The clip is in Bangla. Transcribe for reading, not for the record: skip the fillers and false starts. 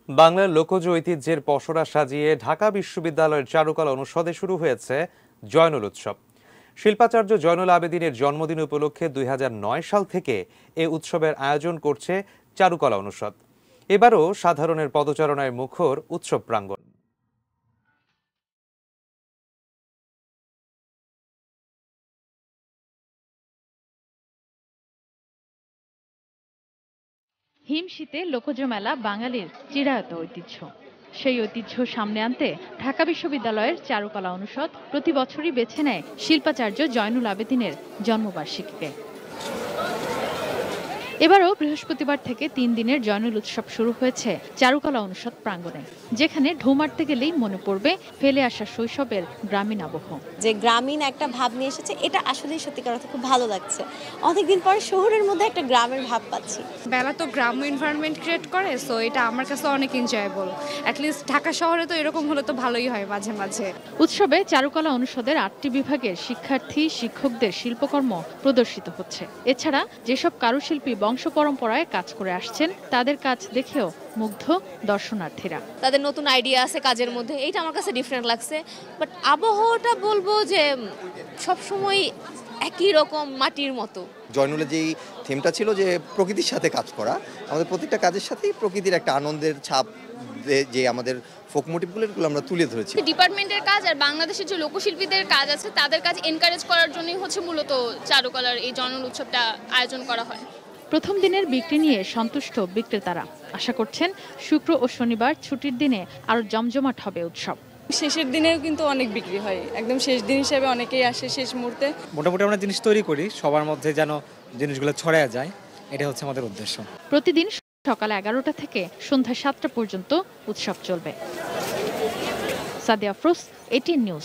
বাংলার লোকজ ঐতিহ্যের পসরা সাজিয়ে ঢাকা বিশ্ববিদ্যালয়ের চারুকলা অনুষদে শুরু হয়েছে জয়নুল উৎসব। শিল্পাচার্য জয়নুল আবেদিনের জন্মদিন উপলক্ষে 2009 সাল থেকে এ উৎসবের আয়োজন করছে চারুকলা অনুষদ। এবারও সাধারণের পদচারণায় মুখর উৎসব প্রাঙ্গণ। হিম শীতে লোকজ মেলা বাঙালির চিরায়ত ঐতিহ্য। সেই ঐতিহ্য সামনে আনতে ঢাকা বিশ্ববিদ্যালয়ের চারুকলা অনুষদ প্রতি বছরই বেছে নেয় শিল্পাচার্য জয়নুল আবেদিনের জন্মবার্ষিকীকে। এবারও বৃহস্পতিবার থেকে 3 দিনের জয়নুল উৎসব শুরু হয়েছে চারুকলা অনুষদ প্রাঙ্গণে, যেখানে ঢু মারতে গেলেই মনে পড়বে ফেলে আসা শৈশবের গ্রামীণ আবহ। যে গ্রামীণ একটা ভাব নিয়ে এসেছে, এটা আসলেই সত্যিকার অর্থে খুব ভালো লাগছে। অনেকদিন পর শহরের মধ্যে একটা গ্রামের ভাব পাচ্ছি। বেলা তো গ্রাম্য এনভায়রনমেন্ট ক্রিয়েট করে, সো এটা আমার কাছে অনেক এনজয়েবল। অ্যাটলিস্ট ঢাকা শহরে তো এরকম হলে তো ভালোই হয় মাঝে মাঝে। উৎসবে চারুকলা অনুষদের 8টি বিভাগের শিক্ষার্থী শিক্ষকদের শিল্পকর্ম প্রদর্শিত হচ্ছে। এছাড়া যেসব কারুশিল্পী বংশ পরম্পরায় কাজ করে আসছেন, তাদের কাজ দেখেও মুগ্ধ দর্শনার্থীরা। তাদের নতুন আইডিয়া আছে কাজের মধ্যে, এইটা আমার কাছে ডিফারেন্ট লাগছে। বাট আবহাওয়াটা বলবো যে সবসময় একই রকম মাটির মতো। জয়নুলের যেই থিমটা ছিল যে প্রকৃতির সাথে কাজ করা, আমাদের প্রত্যেকটা কাজের সাথেই প্রকৃতির একটা আনন্দের ছাপ, যে আমাদের ফোক মোটিভগুলো আমরা তুলে ধরেছি। ডিপার্টমেন্টের কাজ আর বাংলাদেশের যে লোকশিল্পীদের কাজ আছে তাদের কাজ এনকারেজ করার জন্যই হচ্ছে মূলত চারুকলার এই জয়নুল উৎসবটা আয়োজন করা হয়। প্রথম দিনের বিক্রি নিয়ে সন্তুষ্ট বিক্রেতারা আশা করছেন শুক্র ও শনিবার ছুটির দিনে আরো জমজমাট হবে উৎসব। শেষের দিনেও কিন্তু অনেক বিক্রি হয়, একদম শেষ দিন হিসেবে অনেকেই আসে শেষ মুহূর্তে। মোটামুটি আমরা জিনিস তৈরি করি, সবার মধ্যে যেন জিনিসগুলো ছড়ায় যায়, এটা হচ্ছে আমাদের উদ্দেশ্য। প্রতিদিন সকাল 11টা থেকে সন্ধ্যা 7টা পর্যন্ত উৎসব চলবে। Sadia Afroz, ATN news.